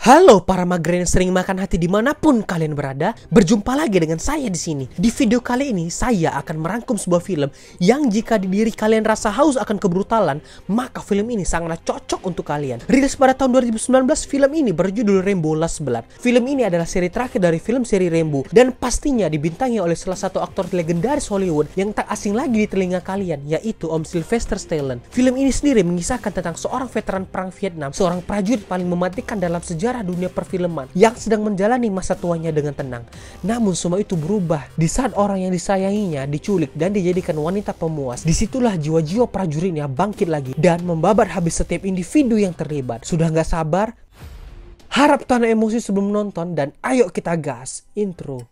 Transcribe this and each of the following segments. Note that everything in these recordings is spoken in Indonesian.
Halo para mager yang sering makan hati dimanapun kalian berada, berjumpa lagi dengan saya di sini. Di video kali ini saya akan merangkum sebuah film yang jika di diri kalian rasa haus akan kebrutalan, maka film ini sangatlah cocok untuk kalian. Rilis pada tahun 2019, film ini berjudul Rambo Last Blood. Film ini adalah seri terakhir dari film seri Rambo dan pastinya dibintangi oleh salah satu aktor legendaris Hollywood yang tak asing lagi di telinga kalian, yaitu Om Sylvester Stallone. Film ini sendiri mengisahkan tentang seorang veteran perang Vietnam, seorang prajurit paling mematikan dalam sejarah dunia perfilman yang sedang menjalani masa tuanya dengan tenang. Namun semua itu berubah di saat orang yang disayanginya diculik dan dijadikan wanita pemuas. Disitulah jiwa-jiwa prajuritnya bangkit lagi dan membabat habis setiap individu yang terlibat. Sudah nggak sabar? Harap tahan emosi sebelum nonton dan ayo kita gas. Intro.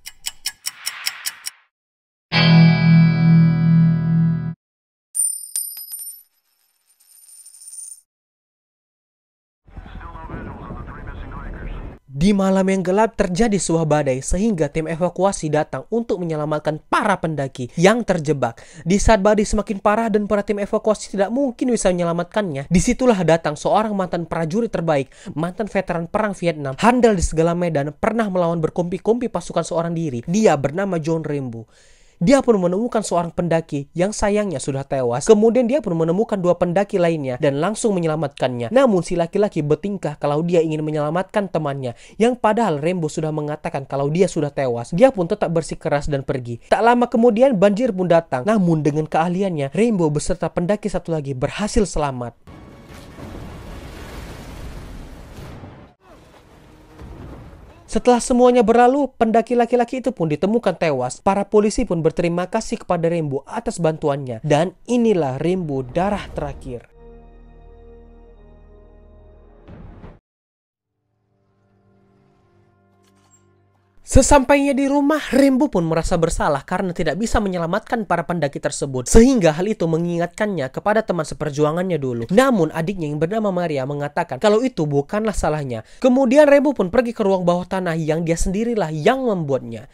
Di malam yang gelap terjadi sebuah badai sehingga tim evakuasi datang untuk menyelamatkan para pendaki yang terjebak. Di saat badai semakin parah dan para tim evakuasi tidak mungkin bisa menyelamatkannya, disitulah datang seorang mantan prajurit terbaik, mantan veteran perang Vietnam, handal di segala medan, pernah melawan berkompi-kompi pasukan seorang diri. Dia bernama John Rambo. Dia pun menemukan seorang pendaki yang sayangnya sudah tewas. Kemudian dia pun menemukan dua pendaki lainnya dan langsung menyelamatkannya. Namun si laki-laki bertingkah kalau dia ingin menyelamatkan temannya, yang padahal Rambo sudah mengatakan kalau dia sudah tewas. Dia pun tetap bersikeras dan pergi. Tak lama kemudian banjir pun datang. Namun dengan keahliannya, Rambo beserta pendaki satu lagi berhasil selamat. Setelah semuanya berlalu, pendaki laki-laki itu pun ditemukan tewas. Para polisi pun berterima kasih kepada Rambo atas bantuannya. Dan inilah Rambo darah terakhir. Sesampainya di rumah, Rambo pun merasa bersalah karena tidak bisa menyelamatkan para pendaki tersebut. Sehingga hal itu mengingatkannya kepada teman seperjuangannya dulu. Namun adiknya yang bernama Maria mengatakan kalau itu bukanlah salahnya. Kemudian Rambo pun pergi ke ruang bawah tanah yang dia sendirilah yang membuatnya.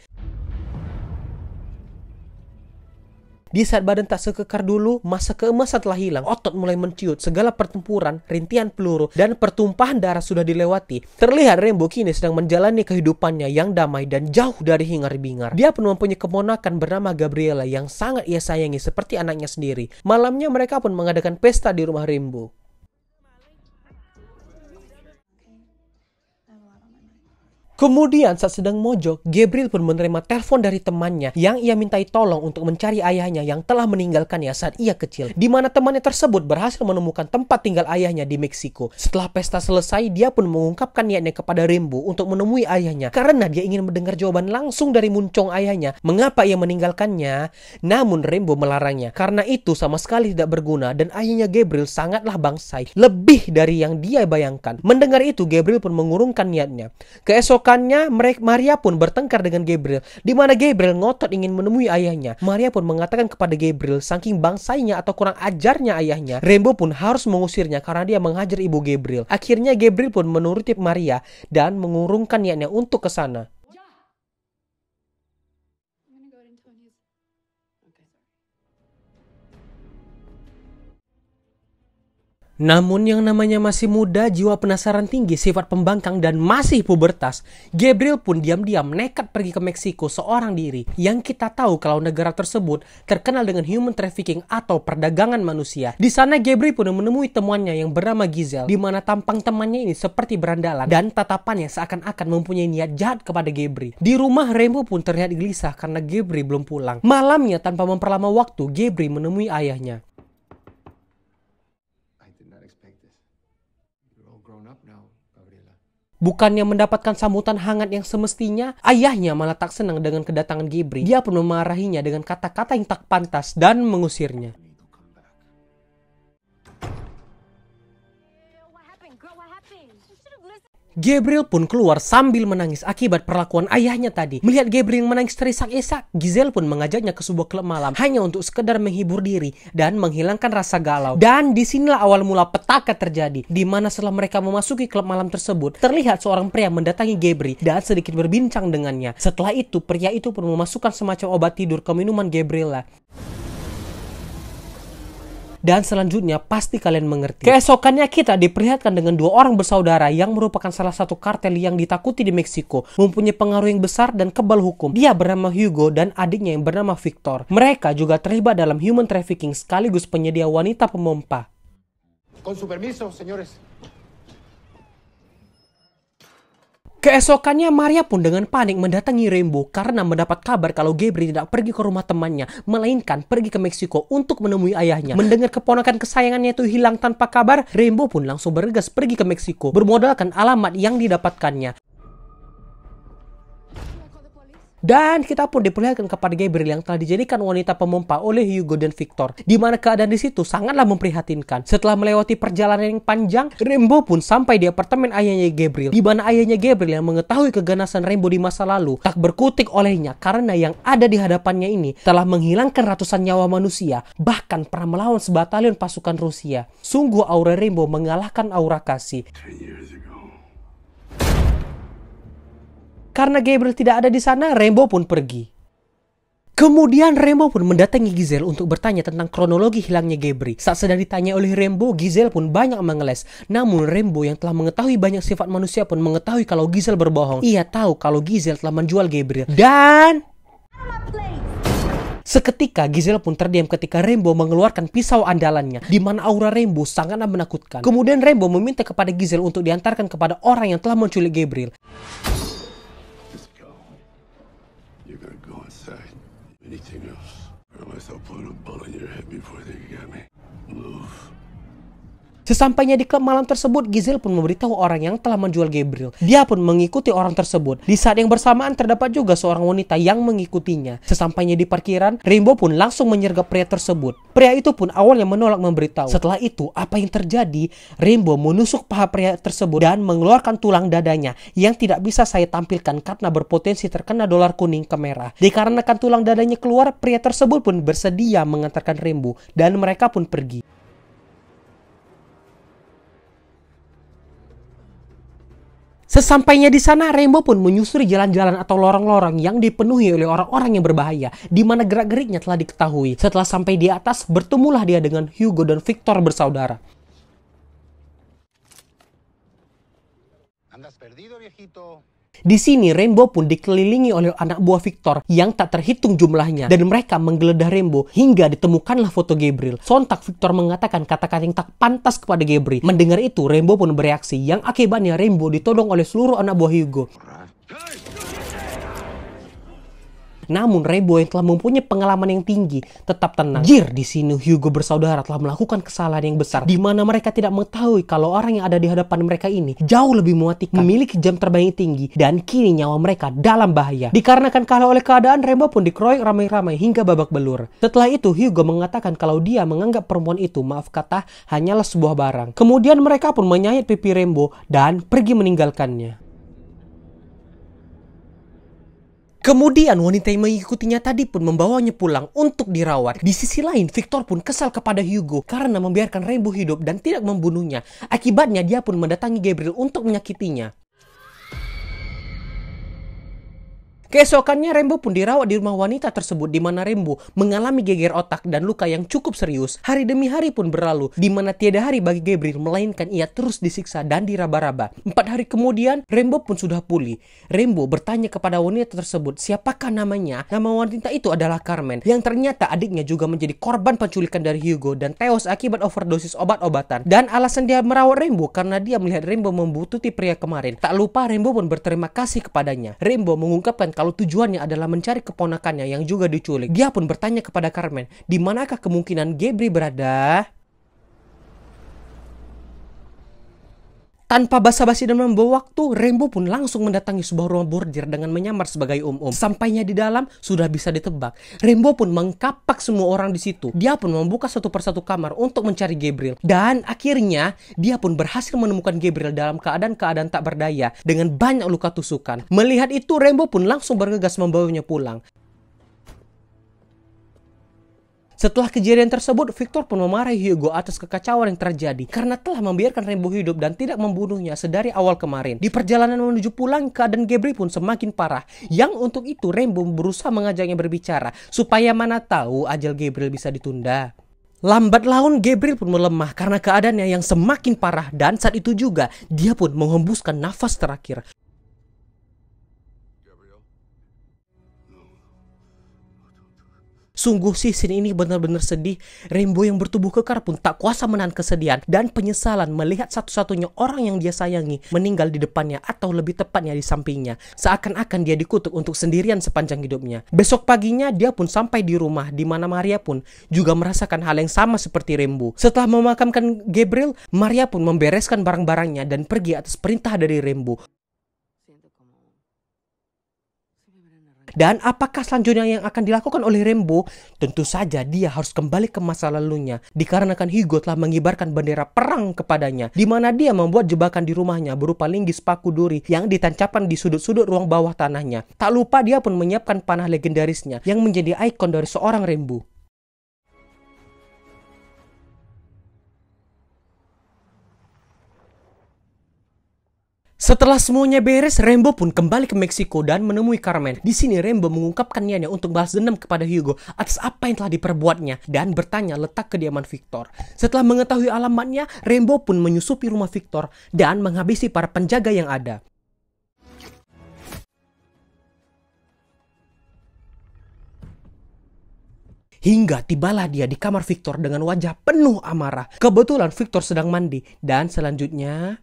Di saat badan tak sekekar dulu, masa keemasan telah hilang, otot mulai menciut, segala pertempuran, rintihan peluru, dan pertumpahan darah sudah dilewati. Terlihat Rambo kini sedang menjalani kehidupannya yang damai dan jauh dari hingar-bingar. Dia pun mempunyai keponakan bernama Gabriela yang sangat ia sayangi seperti anaknya sendiri. Malamnya mereka pun mengadakan pesta di rumah Rambo. Kemudian saat sedang mojok, Gabriel pun menerima telepon dari temannya yang ia mintai tolong untuk mencari ayahnya yang telah meninggalkannya saat ia kecil. Di mana temannya tersebut berhasil menemukan tempat tinggal ayahnya di Meksiko. Setelah pesta selesai, dia pun mengungkapkan niatnya kepada Rambo untuk menemui ayahnya karena dia ingin mendengar jawaban langsung dari muncung ayahnya mengapa ia meninggalkannya. Namun Rambo melarangnya karena itu sama sekali tidak berguna dan ayahnya Gabriel sangatlah bangsai, lebih dari yang dia bayangkan. Mendengar itu, Gabriel pun mengurungkan niatnya. Keesokan Maria pun bertengkar dengan Gabriel, di mana Gabriel ngotot ingin menemui ayahnya. Maria pun mengatakan kepada Gabriel saking bangsainya atau kurang ajarnya ayahnya, Rambo pun harus mengusirnya karena dia menghajar ibu Gabriel. Akhirnya Gabriel pun menuruti Maria dan mengurungkan niatnya untuk ke sana. Namun yang namanya masih muda, jiwa penasaran tinggi, sifat pembangkang dan masih pubertas, Gabriel pun diam-diam nekat pergi ke Meksiko seorang diri. Yang kita tahu kalau negara tersebut terkenal dengan human trafficking atau perdagangan manusia. Di sana Gabriel pun menemui temannya yang bernama Giselle, di mana tampang temannya ini seperti berandalan dan tatapannya seakan-akan mempunyai niat jahat kepada Gabriel. Di rumah Rambo pun terlihat gelisah karena Gabriel belum pulang. Malamnya tanpa memperlama waktu, Gabriel menemui ayahnya. Bukannya mendapatkan sambutan hangat yang semestinya, ayahnya malah tak senang dengan kedatangan Gabriel. Dia pun memarahinya dengan kata-kata yang tak pantas dan mengusirnya. Gabriel pun keluar sambil menangis akibat perlakuan ayahnya tadi. Melihat Gabriel menangis terisak-isak, Giselle pun mengajaknya ke sebuah klub malam hanya untuk sekedar menghibur diri dan menghilangkan rasa galau. Dan disinilah awal mula petaka terjadi, di mana setelah mereka memasuki klub malam tersebut, terlihat seorang pria mendatangi Gabriel dan sedikit berbincang dengannya. Setelah itu, pria itu pun memasukkan semacam obat tidur ke minuman Gabriela. Dan selanjutnya pasti kalian mengerti. Keesokannya kita diperlihatkan dengan dua orang bersaudara yang merupakan salah satu kartel yang ditakuti di Meksiko, mempunyai pengaruh yang besar dan kebal hukum. Dia bernama Hugo dan adiknya yang bernama Victor. Mereka juga terlibat dalam human trafficking sekaligus penyedia wanita pemompa. Con su permiso, señores. Keesokannya Maria pun dengan panik mendatangi Rainbow karena mendapat kabar kalau Gabriel tidak pergi ke rumah temannya, melainkan pergi ke Meksiko untuk menemui ayahnya. Mendengar keponakan kesayangannya itu hilang tanpa kabar, Rainbow pun langsung bergegas pergi ke Meksiko, bermodalkan alamat yang didapatkannya. Dan kita pun diperlihatkan kepada Gabriel yang telah dijadikan wanita pemompa oleh Hugo dan Victor, di mana keadaan di situ sangatlah memprihatinkan. Setelah melewati perjalanan yang panjang, Rainbow pun sampai di apartemen ayahnya Gabriel, di mana ayahnya Gabriel yang mengetahui keganasan Rainbow di masa lalu tak berkutik olehnya karena yang ada di hadapannya ini telah menghilangkan ratusan nyawa manusia, bahkan pernah melawan sebatalion pasukan Rusia. Sungguh aura Rainbow mengalahkan aura kasih. Karena Gabriel tidak ada di sana, Rainbow pun pergi. Kemudian Rainbow pun mendatangi Giselle untuk bertanya tentang kronologi hilangnya Gabriel. Saat sedang ditanya oleh Rainbow, Giselle pun banyak mengeles. Namun Rainbow yang telah mengetahui banyak sifat manusia pun mengetahui kalau Giselle berbohong. Ia tahu kalau Giselle telah menjual Gabriel. Dan seketika Giselle pun terdiam ketika Rainbow mengeluarkan pisau andalannya, di mana aura Rainbow sangatlah menakutkan. Kemudian Rainbow meminta kepada Giselle untuk diantarkan kepada orang yang telah menculik Gabriel. Anything else, or unless I'll put a bullet in your head before they get me. Move. Sesampainya di klub malam tersebut, Giselle pun memberitahu orang yang telah menjual Gabriel. Dia pun mengikuti orang tersebut. Di saat yang bersamaan terdapat juga seorang wanita yang mengikutinya. Sesampainya di parkiran, Rainbow pun langsung menyergap pria tersebut. Pria itu pun awalnya menolak memberitahu. Setelah itu, apa yang terjadi? Rainbow menusuk paha pria tersebut dan mengeluarkan tulang dadanya yang tidak bisa saya tampilkan karena berpotensi terkena dolar kuning ke merah. Dikarenakan tulang dadanya keluar, pria tersebut pun bersedia mengantarkan Rainbow dan mereka pun pergi. Sesampainya di sana, Rainbow pun menyusuri jalan-jalan atau lorong-lorong yang dipenuhi oleh orang-orang yang berbahaya, di mana gerak-geriknya telah diketahui. Setelah sampai di atas, bertemulah dia dengan Hugo dan Victor bersaudara. Andas perdido, viejito. Di sini Rainbow pun dikelilingi oleh anak buah Victor yang tak terhitung jumlahnya, dan mereka menggeledah Rainbow hingga ditemukanlah foto Gabriel. Sontak Victor mengatakan kata-kata yang tak pantas kepada Gabriel. Mendengar itu, Rainbow pun bereaksi yang akibatnya Rainbow ditodong oleh seluruh anak buah Hugo. Namun Rainbow yang telah mempunyai pengalaman yang tinggi tetap tenang. Jir, di sini Hugo bersaudara telah melakukan kesalahan yang besar, di mana mereka tidak mengetahui kalau orang yang ada di hadapan mereka ini jauh lebih mematikan, memiliki jam terbang yang tinggi, dan kini nyawa mereka dalam bahaya. Dikarenakan kalah oleh keadaan, Rainbow pun dikeroyok ramai-ramai hingga babak belur. Setelah itu Hugo mengatakan kalau dia menganggap perempuan itu, maaf kata, hanyalah sebuah barang. Kemudian mereka pun menyayat pipi Rainbow dan pergi meninggalkannya. Kemudian wanita yang mengikutinya tadi pun membawanya pulang untuk dirawat. Di sisi lain, Victor pun kesal kepada Hugo karena membiarkan Rainbow hidup dan tidak membunuhnya. Akibatnya dia pun mendatangi Gabriel untuk menyakitinya. Keesokannya Rainbow pun dirawat di rumah wanita tersebut, di mana Rainbow mengalami geger otak dan luka yang cukup serius. Hari demi hari pun berlalu, di mana tiada hari bagi Gabriel melainkan ia terus disiksa dan diraba-raba. 4 hari kemudian Rainbow pun sudah pulih. Rainbow bertanya kepada wanita tersebut siapakah namanya. Nama wanita itu adalah Carmen, yang ternyata adiknya juga menjadi korban penculikan dari Hugo dan tewas akibat overdosis obat-obatan. Dan alasan dia merawat Rainbow karena dia melihat Rainbow membutuhkan pria kemarin. Tak lupa Rainbow pun berterima kasih kepadanya. Rainbow mengungkapkan kalau tujuannya adalah mencari keponakannya yang juga diculik. Dia pun bertanya kepada Carmen, di manakah kemungkinan Gabriel berada? Tanpa basa-basi dan membawa waktu, Rainbow pun langsung mendatangi sebuah rumah bordir dengan menyamar sebagai om-om. Sampainya di dalam, sudah bisa ditebak. Rainbow pun mengkapak semua orang di situ. Dia pun membuka satu persatu kamar untuk mencari Gabriel. Dan akhirnya, dia pun berhasil menemukan Gabriel dalam keadaan tak berdaya dengan banyak luka tusukan. Melihat itu, Rainbow pun langsung bergegas membawanya pulang. Setelah kejadian tersebut, Victor pun memarahi Hugo atas kekacauan yang terjadi karena telah membiarkan Rainbow hidup dan tidak membunuhnya sedari awal kemarin. Di perjalanan menuju pulang, keadaan Gabriel pun semakin parah. Yang untuk itu Rainbow berusaha mengajaknya berbicara supaya mana tahu ajal Gabriel bisa ditunda. Lambat laun Gabriel pun melemah karena keadaannya yang semakin parah, dan saat itu juga dia pun menghembuskan nafas terakhir. Sungguh sih scene ini benar-benar sedih. Rambo yang bertubuh kekar pun tak kuasa menahan kesedihan dan penyesalan melihat satu-satunya orang yang dia sayangi meninggal di depannya, atau lebih tepatnya di sampingnya. Seakan-akan dia dikutuk untuk sendirian sepanjang hidupnya. Besok paginya dia pun sampai di rumah, di mana Maria pun juga merasakan hal yang sama seperti Rambo. Setelah memakamkan Gabriel, Maria pun membereskan barang-barangnya dan pergi atas perintah dari Rambo. Dan apakah selanjutnya yang akan dilakukan oleh Rambo? Tentu saja dia harus kembali ke masa lalunya, dikarenakan Hugo telah mengibarkan bendera perang kepadanya, di mana dia membuat jebakan di rumahnya berupa linggis paku duri yang ditancapkan di sudut-sudut ruang bawah tanahnya. Tak lupa dia pun menyiapkan panah legendarisnya yang menjadi ikon dari seorang Rambo. Setelah semuanya beres, Rambo pun kembali ke Meksiko dan menemui Carmen. Di sini Rambo mengungkapkan niatnya untuk balas dendam kepada Hugo atas apa yang telah diperbuatnya dan bertanya letak kediaman Victor. Setelah mengetahui alamatnya, Rambo pun menyusupi rumah Victor dan menghabisi para penjaga yang ada. Hingga tibalah dia di kamar Victor dengan wajah penuh amarah. Kebetulan Victor sedang mandi, dan selanjutnya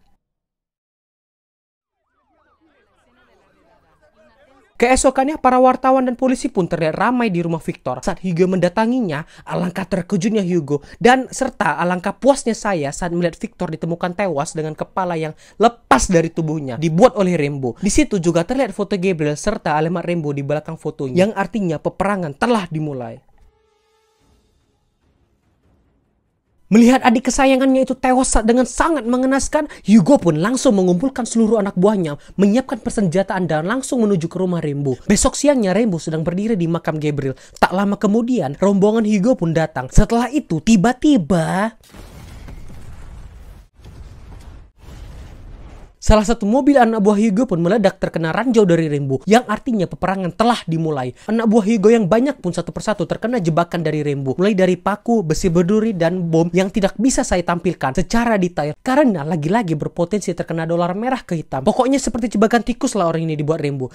keesokannya para wartawan dan polisi pun terlihat ramai di rumah Victor. Saat Hugo mendatanginya, alangkah terkejutnya Hugo dan serta alangkah puasnya saya saat melihat Victor ditemukan tewas dengan kepala yang lepas dari tubuhnya, dibuat oleh Rambo. Di situ juga terlihat foto Gabriel serta alamat Rambo di belakang fotonya, yang artinya peperangan telah dimulai. Melihat adik kesayangannya itu tewas dengan sangat mengenaskan, Hugo pun langsung mengumpulkan seluruh anak buahnya, menyiapkan persenjataan dan langsung menuju ke rumah Rambo. Besok siangnya Rambo sedang berdiri di makam Gabriel. Tak lama kemudian, rombongan Hugo pun datang. Setelah itu, tiba-tiba salah satu mobil anak buah Hugo pun meledak terkena ranjau dari Rambo, yang artinya peperangan telah dimulai. Anak buah Hugo yang banyak pun satu persatu terkena jebakan dari Rambo, mulai dari paku, besi berduri, dan bom yang tidak bisa saya tampilkan secara detail karena lagi-lagi berpotensi terkena dolar merah ke hitam. Pokoknya seperti jebakan tikus lah orang ini dibuat Rambo.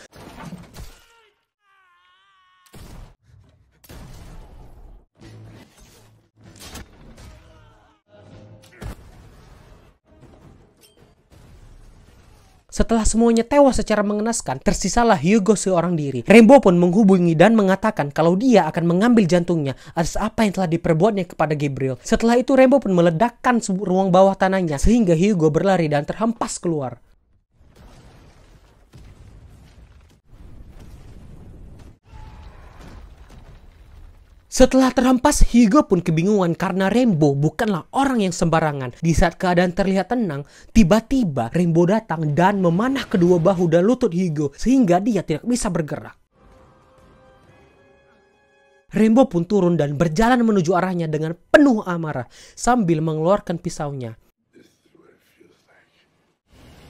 Setelah semuanya tewas secara mengenaskan, tersisalah Hugo seorang diri. Rambo pun menghubungi dan mengatakan kalau dia akan mengambil jantungnya atas apa yang telah diperbuatnya kepada Gabriel. Setelah itu Rambo pun meledakkan ruang bawah tanahnya sehingga Hugo berlari dan terhempas keluar. Setelah terhempas, Hugo pun kebingungan karena Rambo bukanlah orang yang sembarangan. Di saat keadaan terlihat tenang, tiba-tiba Rambo datang dan memanah kedua bahu dan lutut Hugo sehingga dia tidak bisa bergerak. Rambo pun turun dan berjalan menuju arahnya dengan penuh amarah sambil mengeluarkan pisaunya.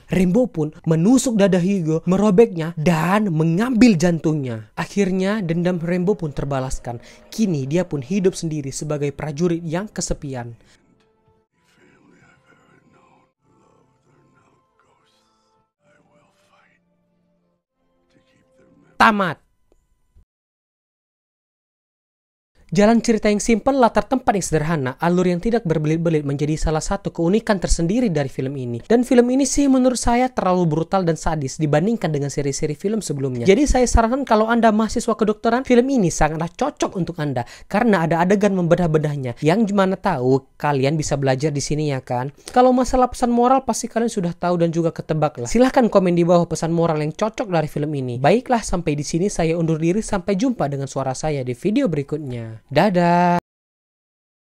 Rambo pun menusuk dada Hugo, merobeknya, dan mengambil jantungnya. Akhirnya dendam Rambo pun terbalaskan. Kini dia pun hidup sendiri sebagai prajurit yang kesepian. Tamat. Jalan cerita yang simpel, latar tempat yang sederhana, alur yang tidak berbelit-belit menjadi salah satu keunikan tersendiri dari film ini. Dan film ini sih menurut saya terlalu brutal dan sadis dibandingkan dengan seri-seri film sebelumnya. Jadi saya sarankan kalau Anda mahasiswa kedokteran, film ini sangatlah cocok untuk Anda karena ada adegan membedah-bedahnya yang gimana tahu kalian bisa belajar di sini ya kan. Kalau masalah pesan moral pasti kalian sudah tahu dan juga ketebak lah. Silahkan komen di bawah pesan moral yang cocok dari film ini. Baiklah, sampai di sini saya undur diri, sampai jumpa dengan suara saya di video berikutnya. Dadah.